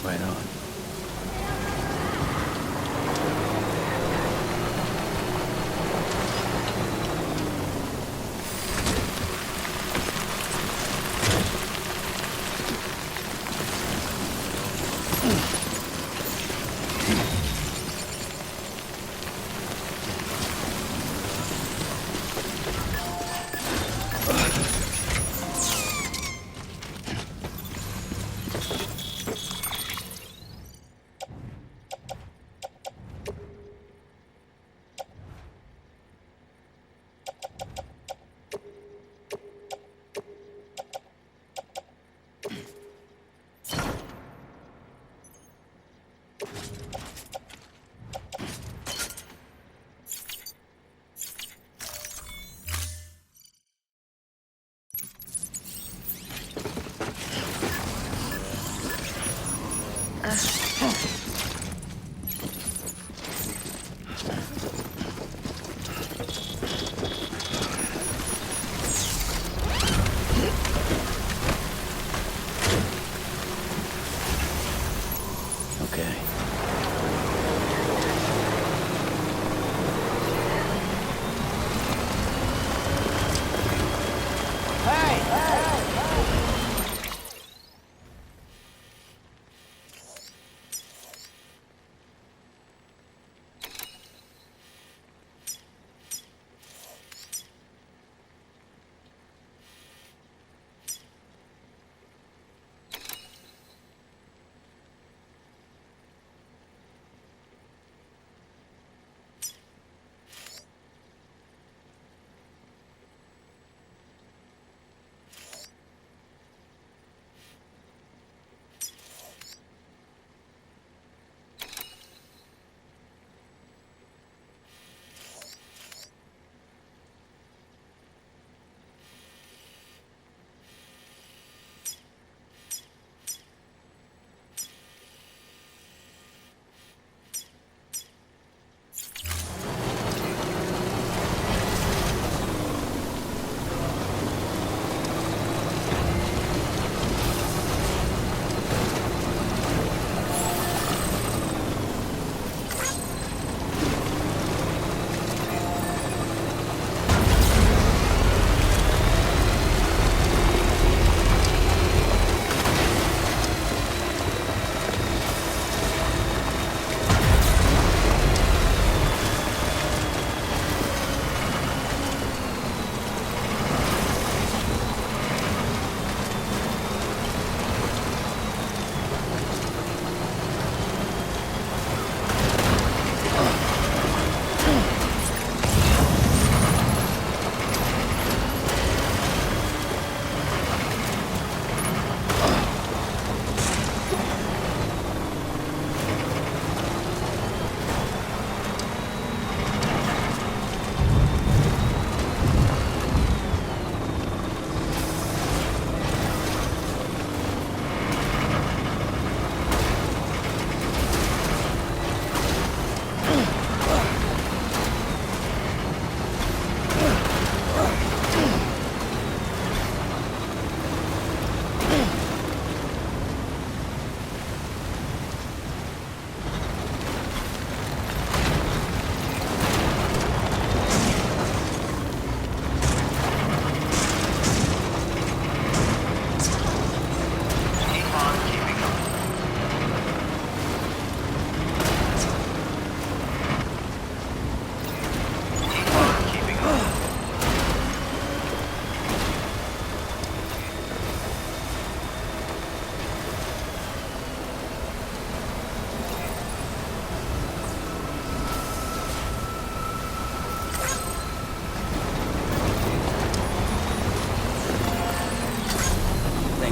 Right on.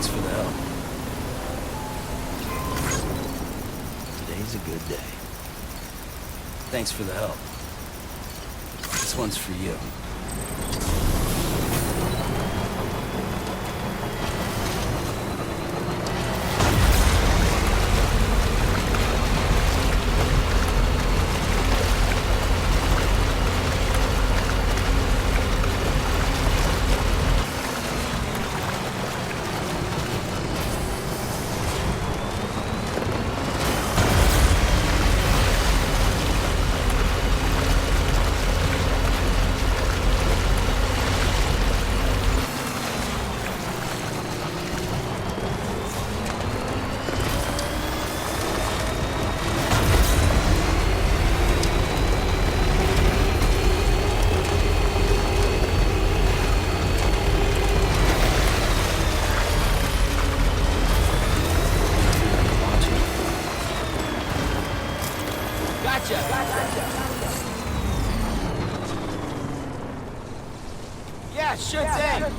Thanks for the help. Today's a good day. Thanks for the help. This one's for you. Yeah, sure thing.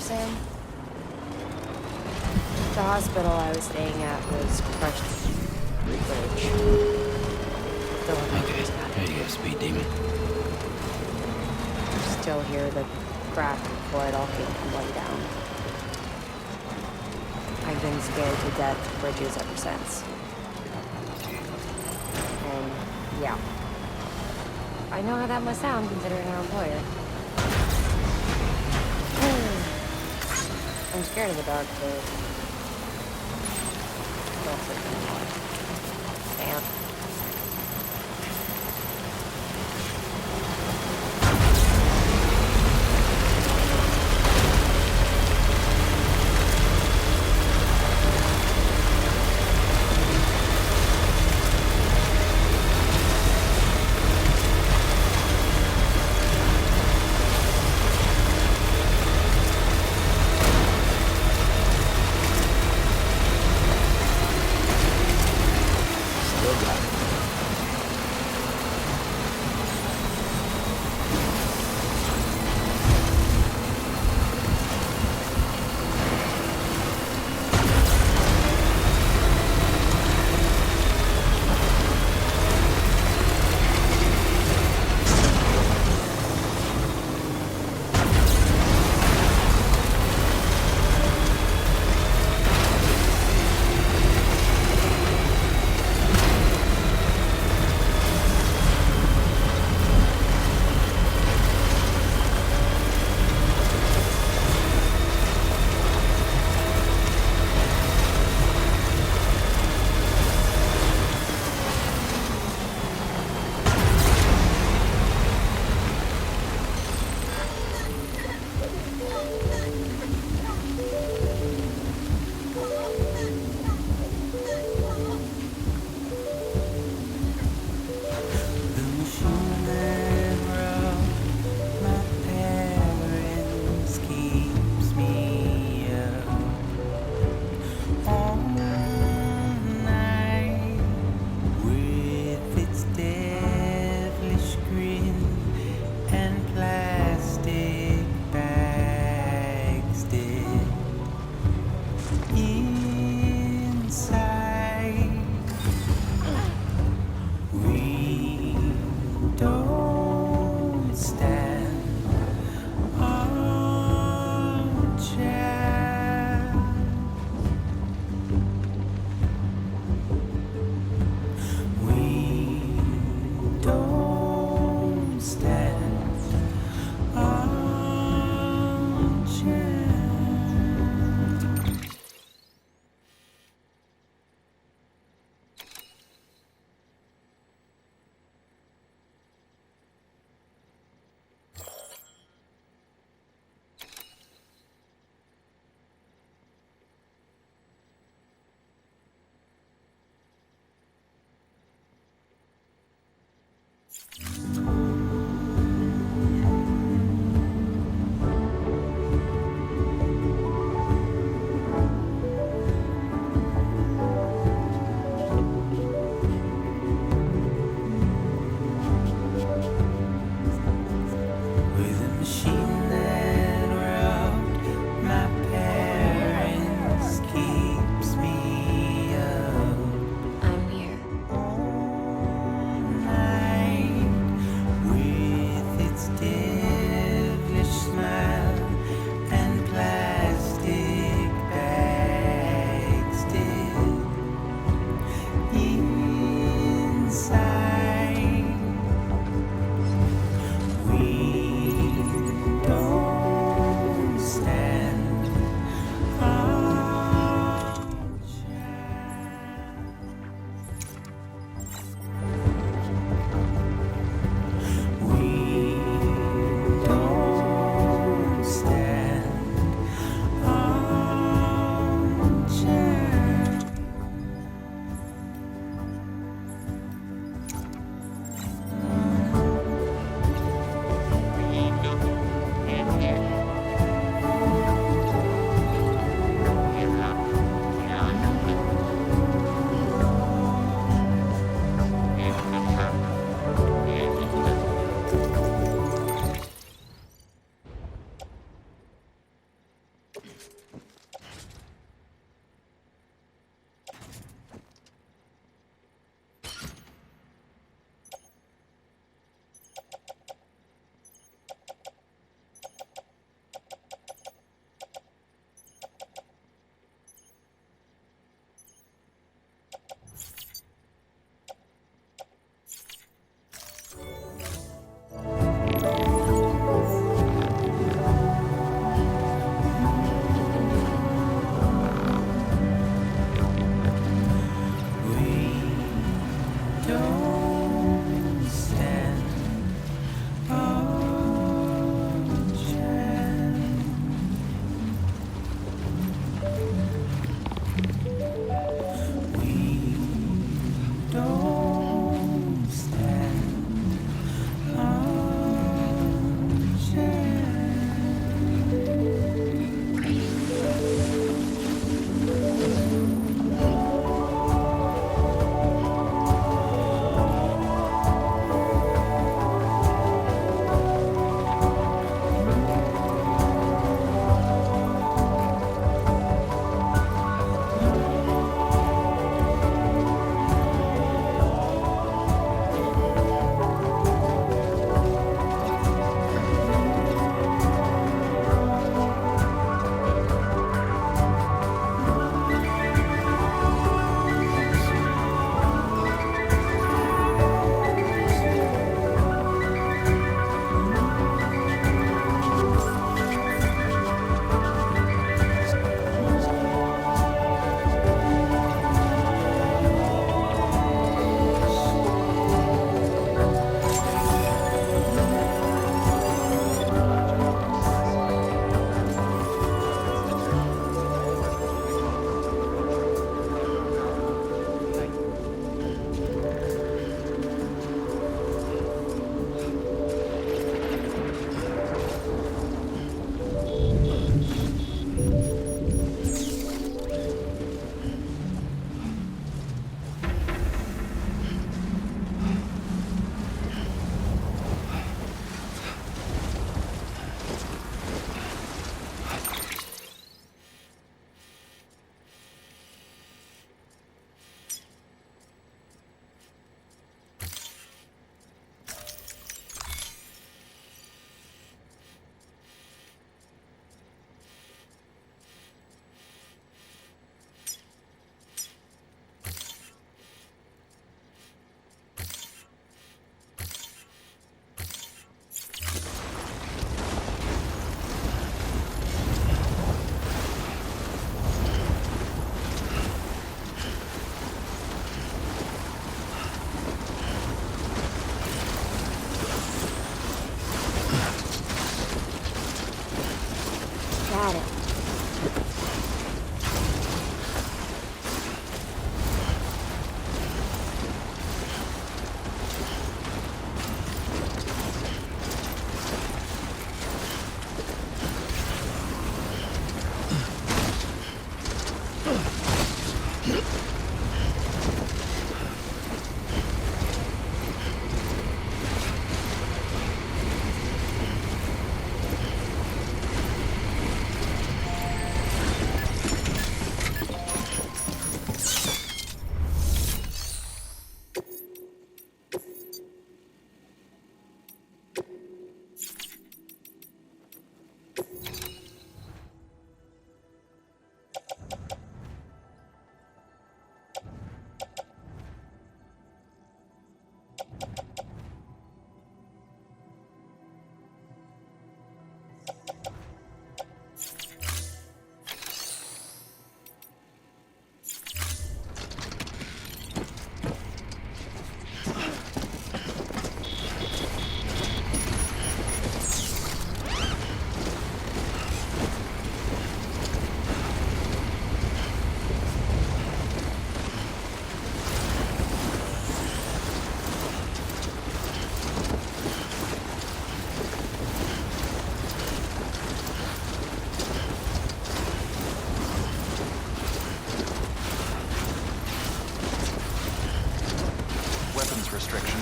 Sam? The hospital I was staying at was crushed bridge. The one Okay, here you go, speed demon. Still hear the crack before it all came tumbling down. I've been scared to death of bridges ever since. And yeah, I know how that must sound considering our employer. I'm scared of the dark, but don't sleep anymore. Damn. Still got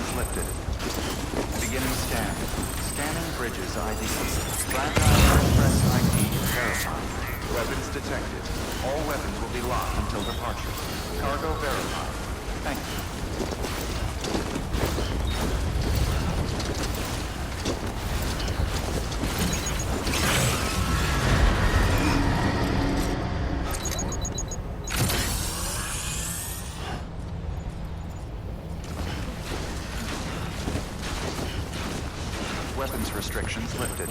restrictions lifted. Beginning scan. Scanning bridges ID. Fragile Express ID verified. Weapons detected. All weapons will be locked until departure. Cargo verified. Thank you. Weapons restrictions lifted.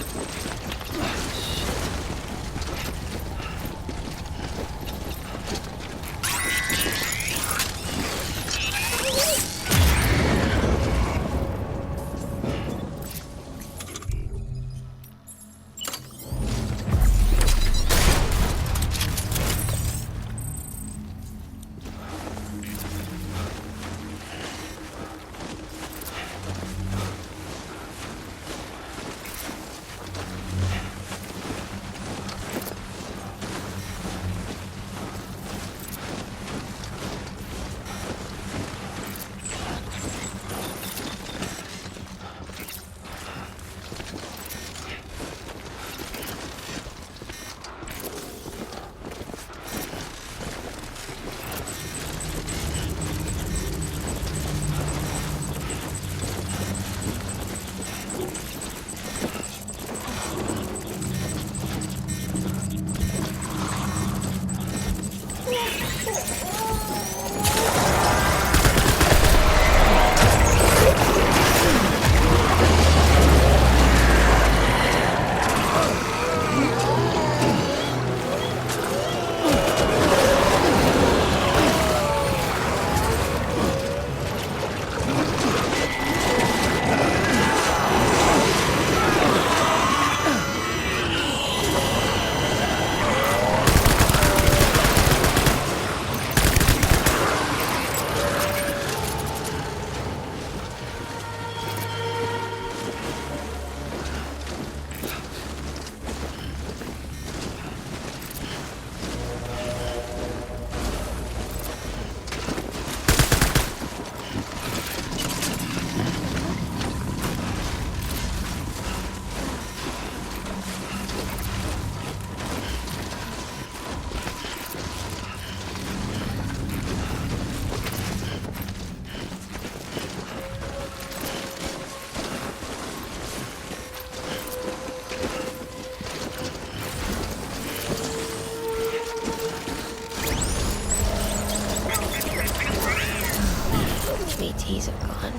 BTs have gone.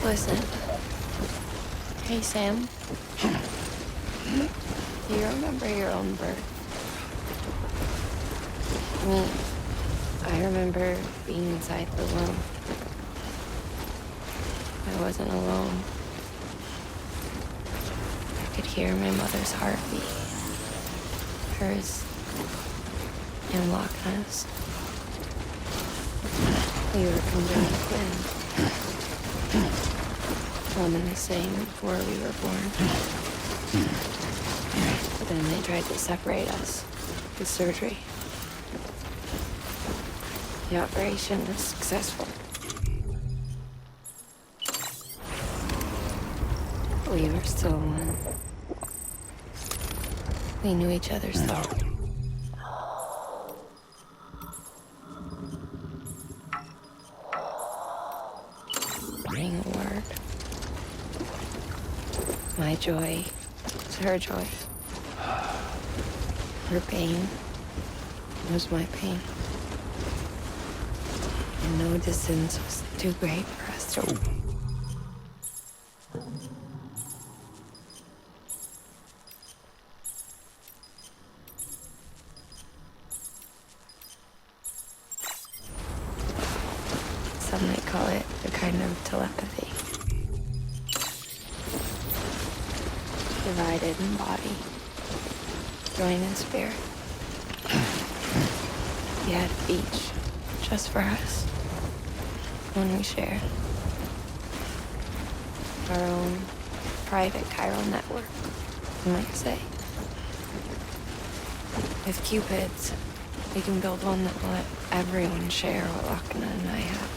Listen. Hey, Sam. Do you remember your own birth? I remember being inside the womb. I wasn't alone. I could hear my mother's heartbeat. Hers and Loch Ness. We were conjoined twins. One and the same before we were born. But then they tried to separate us with surgery. The operation was successful. We were still one. We knew each other's thoughts. Bring a word. My joy was her joy. Her pain was my pain. And no distance was too great for us to... Some might call it a kind of telepathy. Divided in body, joined in spirit. Yet each just for us. One we shared. Our own private chiral network, you might say. With cupids We can build one that will let everyone share what Lakna and I have.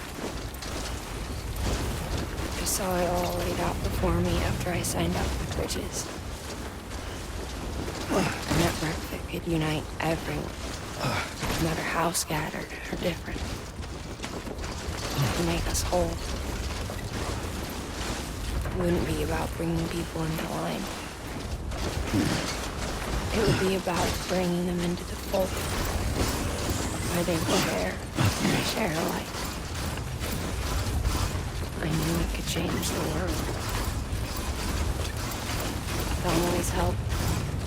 I saw it all laid out before me after I signed up for Bridges. A network that could unite everyone, no matter how scattered or different. To make us whole. It wouldn't be about bringing people into line. It would be about bringing them into the fold, where they would share alike. I knew it could change the world. It always helped.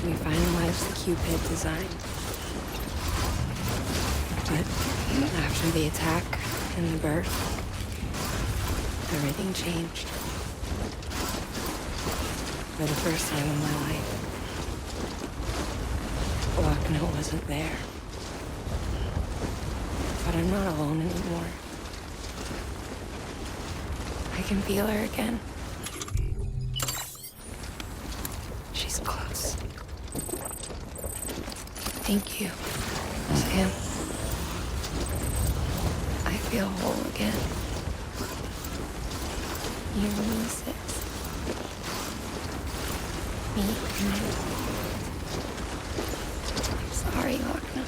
We find lives the Cupid designed. But after the attack and the birth, everything changed. For the first time in my life, Lakna wasn't there. But I'm not alone anymore. I can feel her again. She's close. Thank you, Sam. I feel whole again. You release it. Me and you. I'm sorry, Lakna.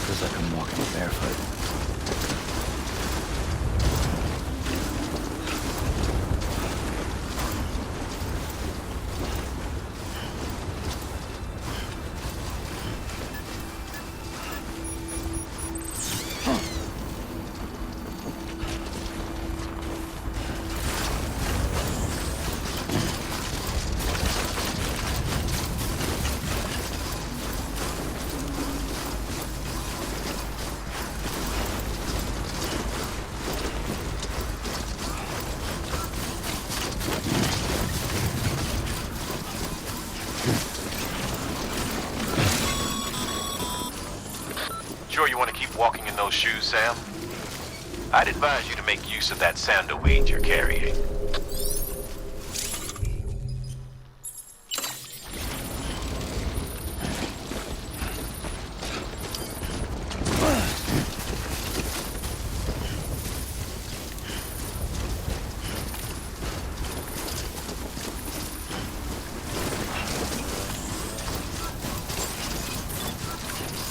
Feels like I'm walking barefoot. Sure you want to keep walking in those shoes, Sam? I'd advise you to make use of that sandal weight you're carrying.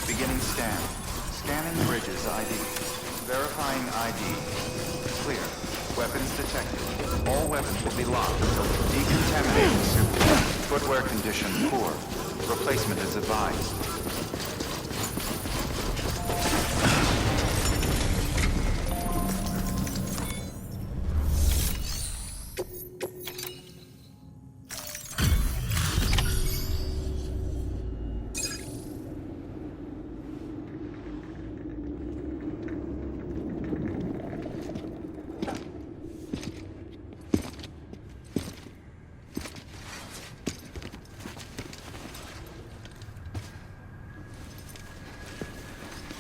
Beginning scan. Scanning Bridges ID. Verifying ID. Clear. Weapons detected. All weapons will be locked until decontaminating suit. Footwear condition poor. Replacement is advised.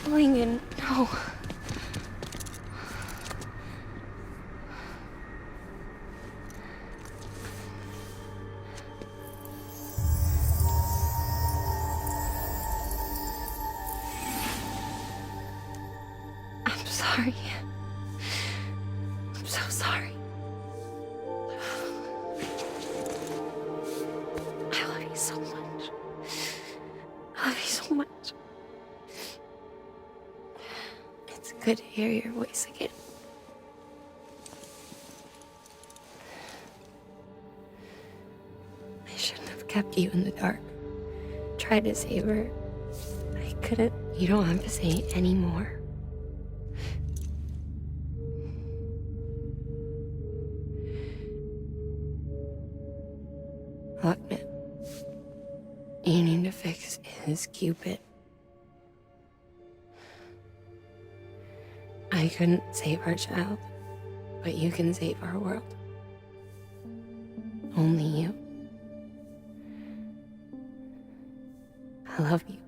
Lincoln, no. I'm sorry. I'm so sorry. I love you so much. I love you so much. It's good to hear your voice again. I shouldn't have kept you in the dark. Tried to save her. I couldn't. You don't have to say any more. Look, to fix is Cupid. I couldn't save our child, but you can save our world. Only you. I love you.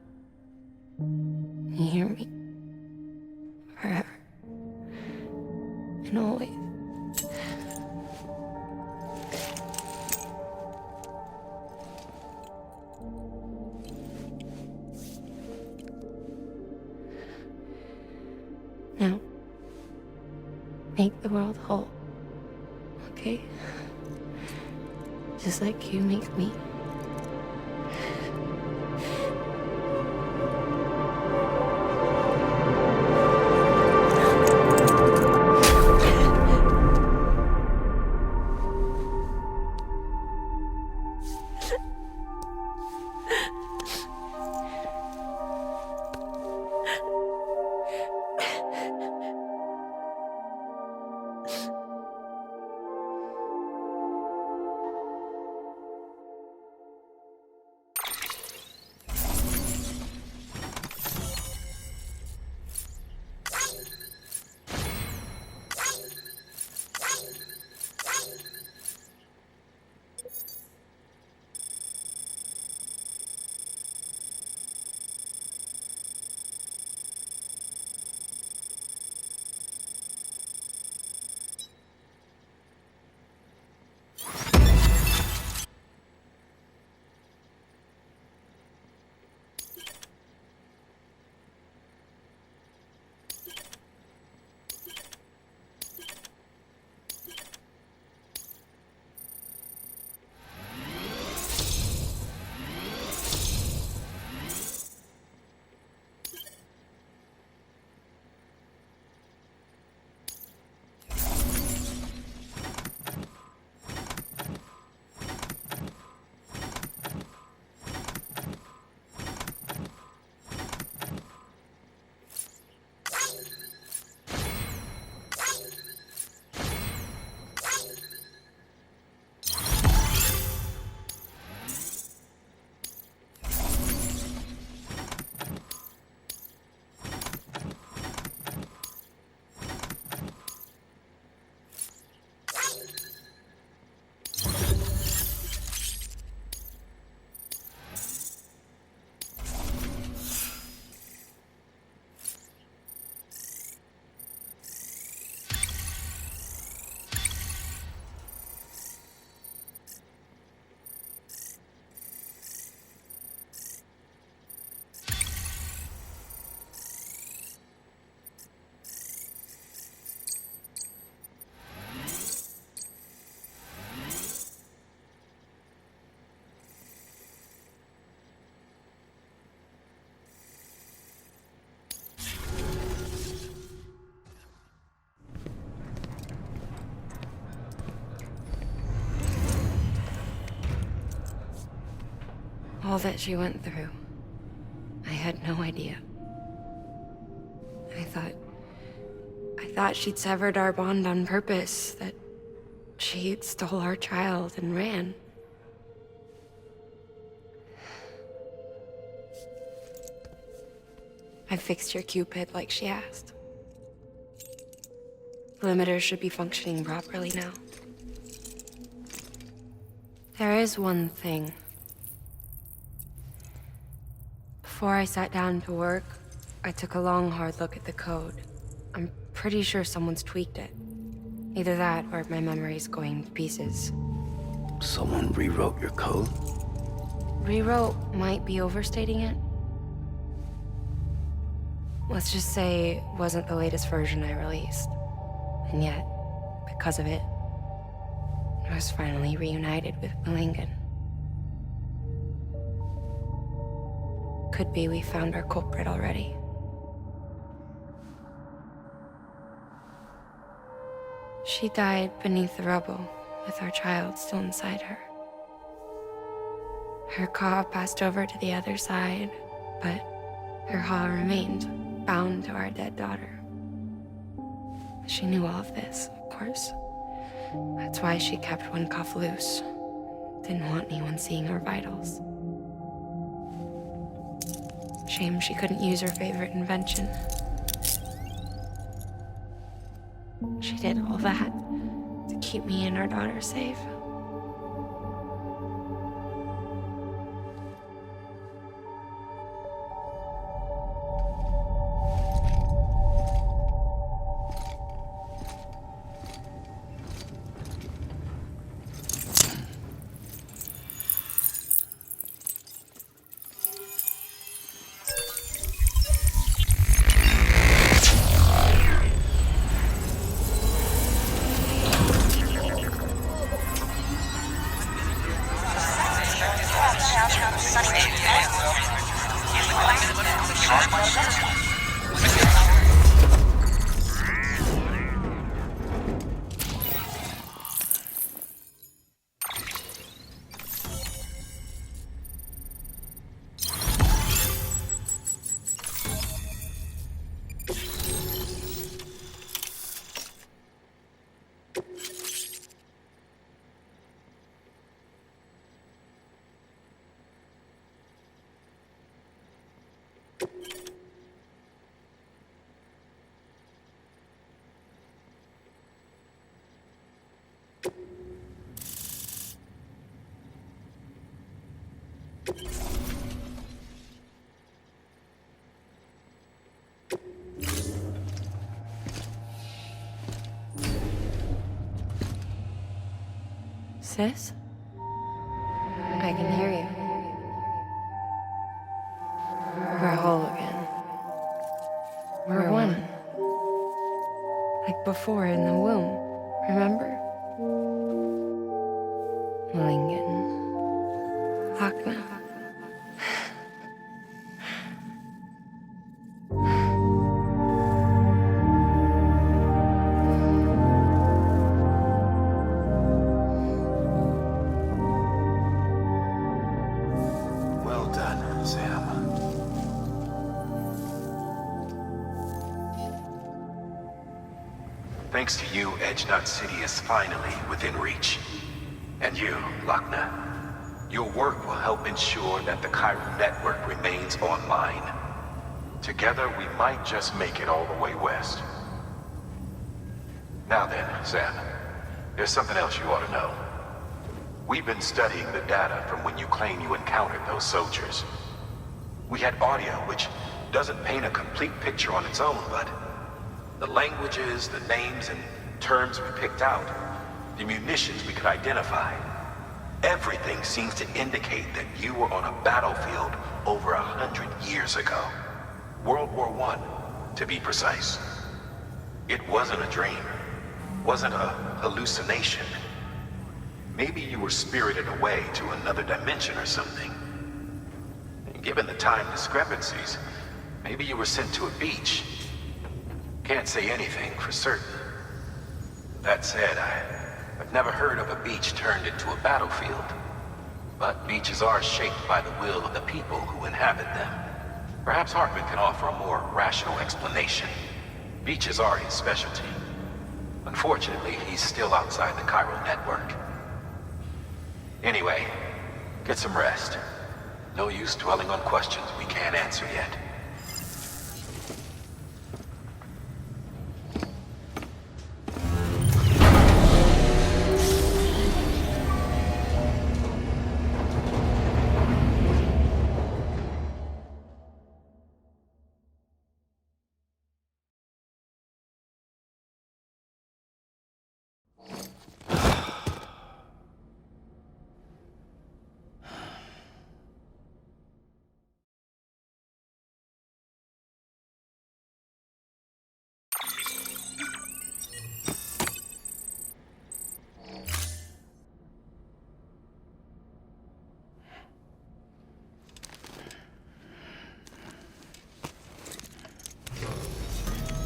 You hear me? Forever. And always. Now, make the world whole, okay? Just like you make me. All that she went through, I had no idea. I thought she'd severed our bond on purpose, that she stole our child and ran. I fixed your Cupid like she asked. The limiter should be functioning properly now. There is one thing. Before I sat down to work, I took a long, hard look at the code. I'm pretty sure someone's tweaked it. Either that, or my memory's going to pieces. Someone rewrote your code? Rewrote might be overstating it. Let's just say it wasn't the latest version I released. And yet, because of it, I was finally reunited with Lincoln. Could be we found our culprit already. She died beneath the rubble, with our child still inside her. Her claw passed over to the other side, but her claw remained, bound to our dead daughter. She knew all of this, of course. That's why she kept one cuff loose. Didn't want anyone seeing her vitals. Shame she couldn't use her favorite invention. She did all that to keep me and our daughter safe. Sis? I can hear you. We're whole again. We're one. Like before in the womb, remember? Lingen. Hakna. Well done, Sam. Thanks to you, Edgenut City is finally within reach. And you, Lochner, your work will help ensure that the Chiral network remains online. Together, we might just make it all the way west. Now then, Sam, there's something else you ought to know. We've been studying the data from when you claim you encountered those soldiers. We had audio, which doesn't paint a complete picture on its own, but the languages, the names, and terms we picked out, the munitions we could identify, everything seems to indicate that you were on a battlefield over 100 years ago. World War I, to be precise. It wasn't a dream, wasn't a hallucination. Maybe you were spirited away to another dimension or something. And given the time discrepancies, maybe you were sent to a beach. Can't say anything for certain. That said, I've never heard of a beach turned into a battlefield. But beaches are shaped by the will of the people who inhabit them. Perhaps Hartman can offer a more rational explanation. Beaches are his specialty. Unfortunately, he's still outside the Chiral network. Anyway, get some rest. No use dwelling on questions we can't answer yet.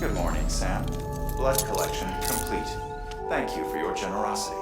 Good morning, Sam. Blood collection complete. Thank you for your generosity.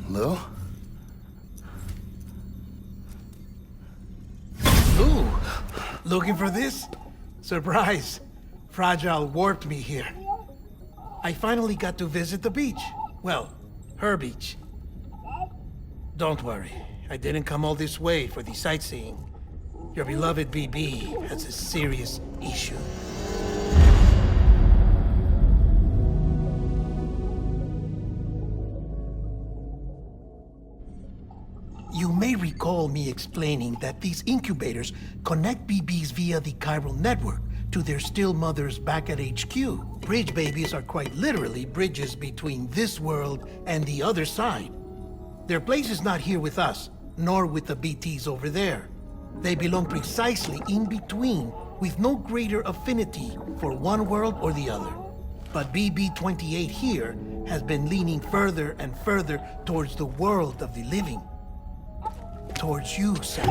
Lou? Lou, looking for this? Surprise. Fragile warped me here. I finally got to visit the beach. Well, her beach. Don't worry, I didn't come all this way for the sightseeing. Your beloved BB has a serious issue. You may recall me explaining that these incubators connect BBs via the chiral network to their still mothers back at HQ. Bridge babies are quite literally bridges between this world and the other side. Their place is not here with us, nor with the BTs over there. They belong precisely in between, with no greater affinity for one world or the other. But BB-28 here has been leaning further and further towards the world of the living. Towards you, Sam.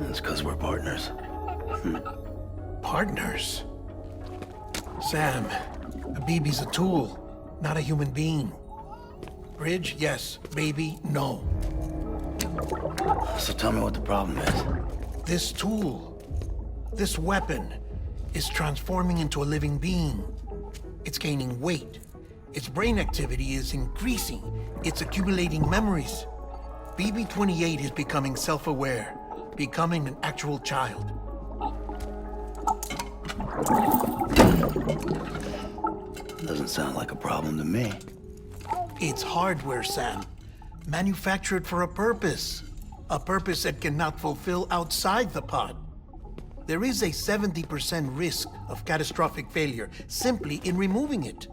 It's because we're partners. Partners? Sam, a baby's a tool, not a human being. Bridge, yes. Baby, no. So tell me what the problem is. This tool, this weapon, is transforming into a living being. It's gaining weight. Its brain activity is increasing. It's accumulating memories. BB-28 is becoming self-aware, becoming an actual child. Doesn't sound like a problem to me. It's hardware, Sam. Manufactured for a purpose. A purpose it cannot fulfill outside the pod. There is a 70% risk of catastrophic failure simply in removing it.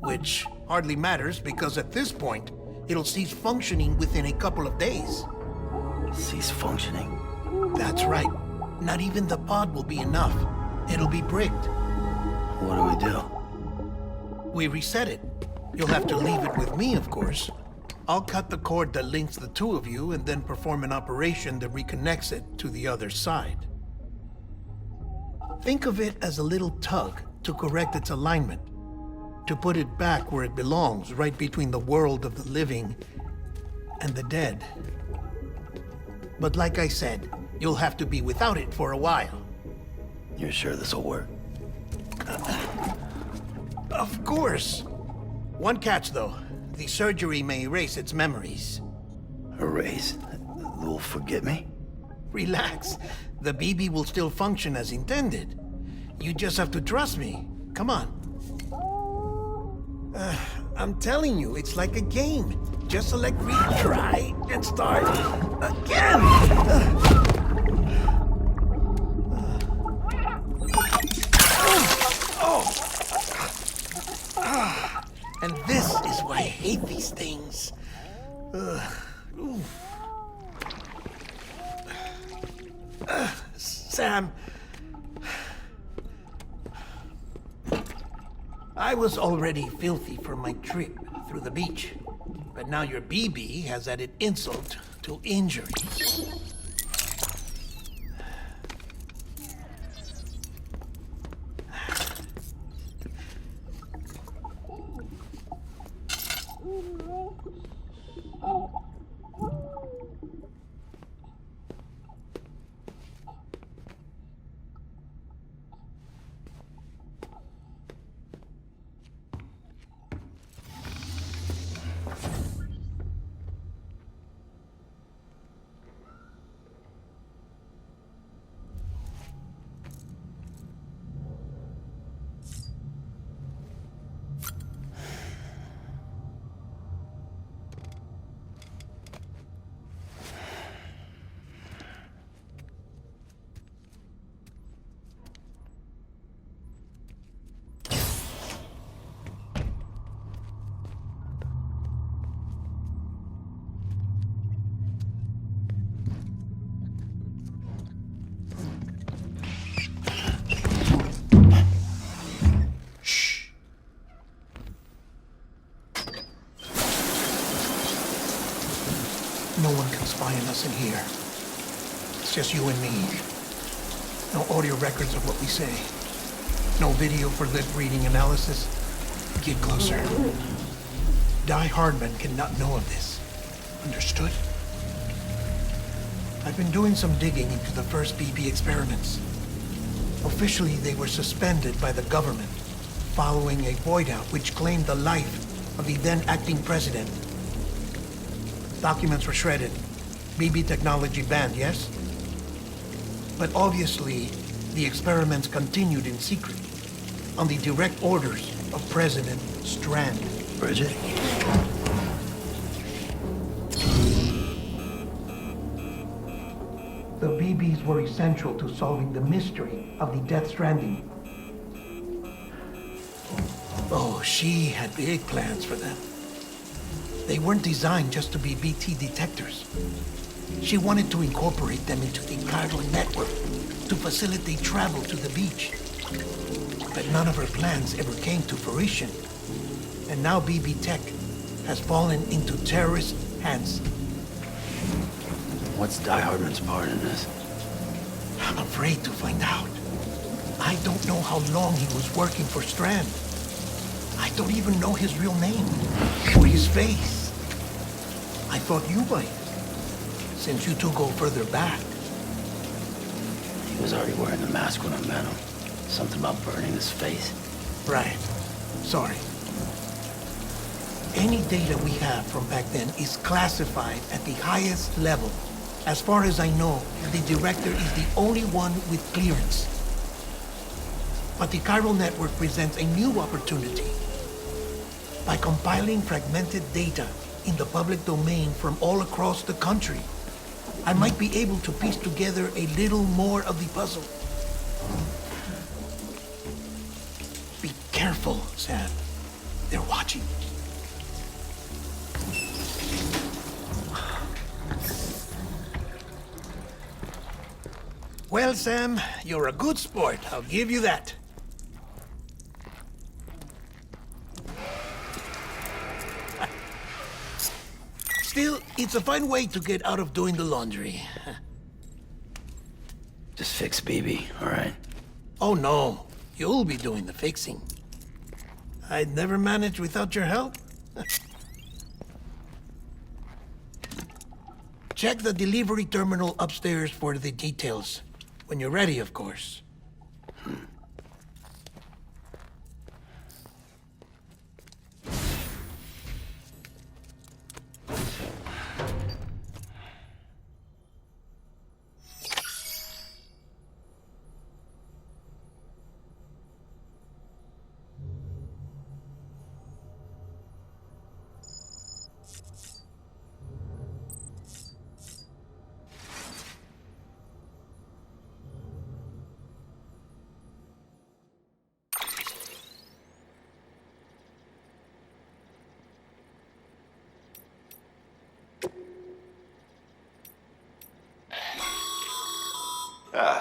Which hardly matters because at this point, it'll cease functioning within a couple of days. Cease functioning? That's right. Not even the pod will be enough. It'll be bricked. What do we do? We reset it. You'll have to leave it with me, of course. I'll cut the cord that links the two of you and then perform an operation that reconnects it to the other side. Think of it as a little tug to correct its alignment, to put it back where it belongs, right between the world of the living and the dead. But like I said, you'll have to be without it for a while. You're sure this'll work? Of course. One catch, though. The surgery may erase its memories. Erase? Will forget me? Relax. The BB will still function as intended. You just have to trust me. Come on. I'm telling you, it's like a game. Just select retry and start again. And this is why I hate these things. Sam, I was already filthy from my trip through the beach, but now your BB has added insult to injury. No one can spy on us in here. It's just you and me. No audio records of what we say. No video for lip-reading analysis. Get closer. Die Hardman cannot know of this. Understood? I've been doing some digging into the first BB experiments. Officially, they were suspended by the government following a void-out which claimed the life of the then-acting president. Documents were shredded. BB technology banned, yes? But obviously, the experiments continued in secret, on the direct orders of President Strand. Bridget? The BBs were essential to solving the mystery of the Death Stranding. Oh, she had big plans for them. They weren't designed just to be BT detectors. She wanted to incorporate them into the chiral network to facilitate travel to the beach. But none of her plans ever came to fruition. And now BB Tech has fallen into terrorist hands. What's Die Hardman's part in this? I'm afraid to find out. I don't know how long he was working for Strand. I don't even know his real name or his face. I thought you might, since you two go further back. He was already wearing the mask when I met him. Something about burning his face. Right. Sorry. Any data we have from back then is classified at the highest level. As far as I know, the director is the only one with clearance. But the chiral network presents a new opportunity. By compiling fragmented data in the public domain from all across the country, I might be able to piece together a little more of the puzzle. Be careful, Sam. They're watching. Well, Sam, you're a good sport. I'll give you that. Still, it's a fine way to get out of doing the laundry. Just fix BB, all right? Oh, no. You'll be doing the fixing. I'd never manage without your help. Check the delivery terminal upstairs for the details. When you're ready, of course.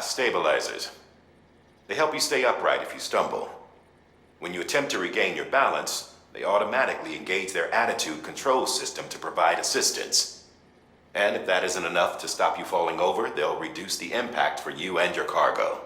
Stabilizers. They help you stay upright if you stumble. When you attempt to regain your balance, they automatically engage their attitude control system to provide assistance. And if that isn't enough to stop you falling over, they'll reduce the impact for you and your cargo.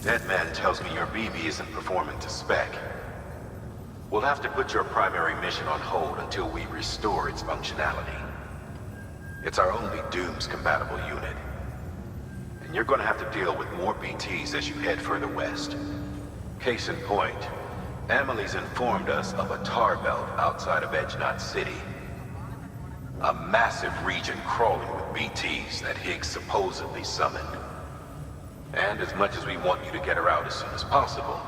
That man tells me your BB isn't performing to spec. We'll have to put your primary mission on hold until we restore its functionality. It's our only Dooms-compatible unit. And you're gonna have to deal with more BTs as you head further west. Case in point, Amelie's informed us of a tar belt outside of Edgenot City. A massive region crawling with BTs that Higgs supposedly summoned. And as much as we want you to get her out as soon as possible,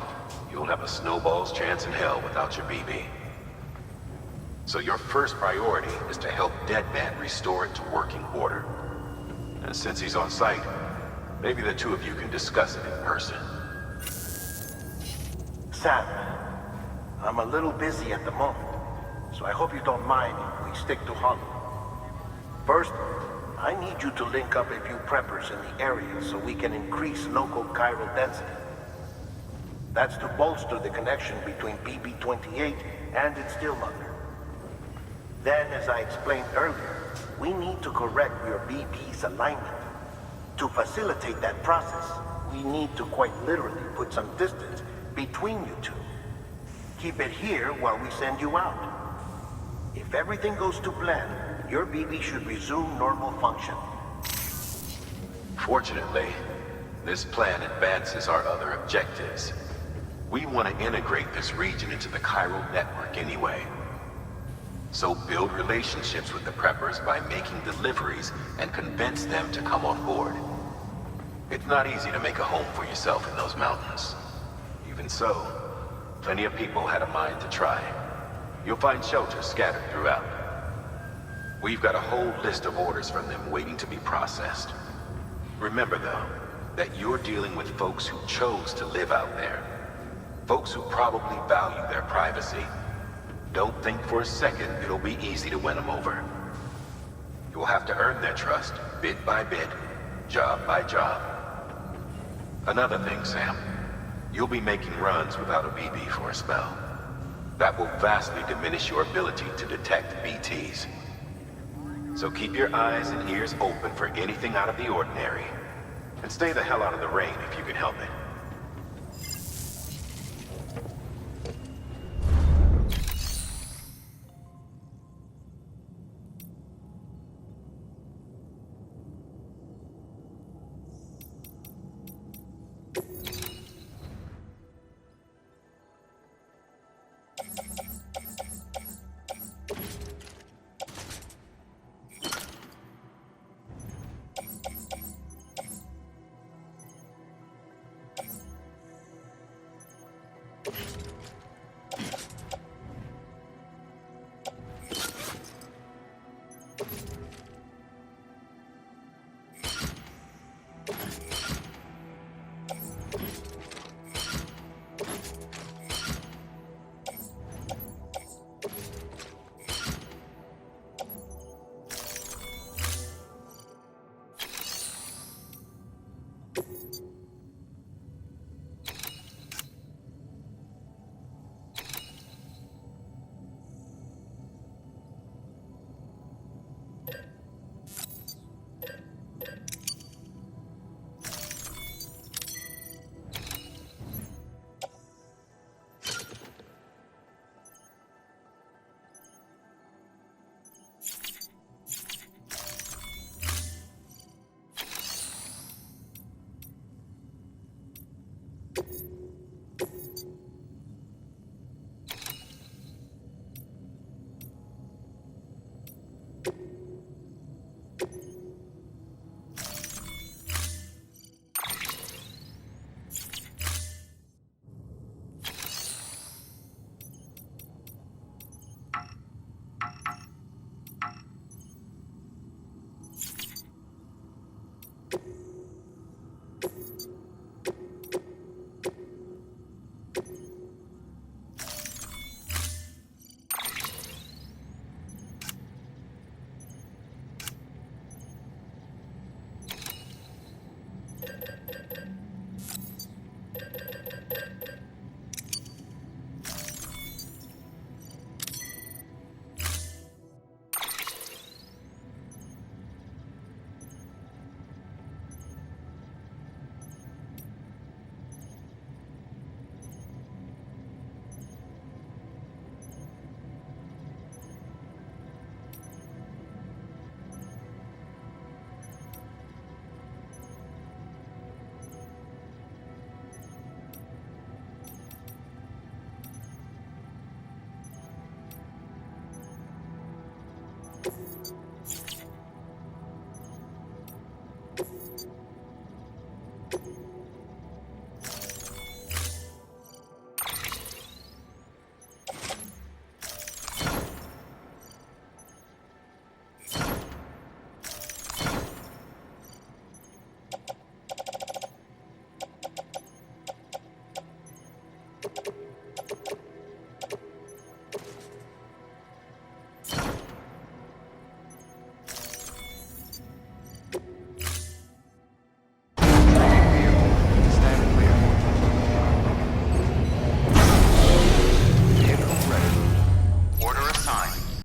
you'll have a snowball's chance in hell without your BB. So your first priority is to help Deadman restore it to working order. And since he's on site, maybe the two of you can discuss it in person. Sam, I'm a little busy at the moment, so I hope you don't mind if we stick to Hollow. First, I need you to link up a few preppers in the area so we can increase local chiral density. That's to bolster the connection between BB-28 and its stillmother. Then, as I explained earlier, we need to correct your BB's alignment. To facilitate that process, we need to quite literally put some distance between you two. Keep it here while we send you out. If everything goes to plan, your BB should resume normal function. Fortunately, this plan advances our other objectives. We want to integrate this region into the chiral network anyway. So build relationships with the preppers by making deliveries and convince them to come on board. It's not easy to make a home for yourself in those mountains. Even so, plenty of people had a mind to try. You'll find shelters scattered throughout. We've got a whole list of orders from them waiting to be processed. Remember, though, that you're dealing with folks who chose to live out there. Folks who probably value their privacy. Don't think for a second it'll be easy to win them over. You'll have to earn their trust, bit by bit, job by job. Another thing, Sam. You'll be making runs without a BB for a spell. That will vastly diminish your ability to detect BTs. So keep your eyes and ears open for anything out of the ordinary. And stay the hell out of the rain if you can help it.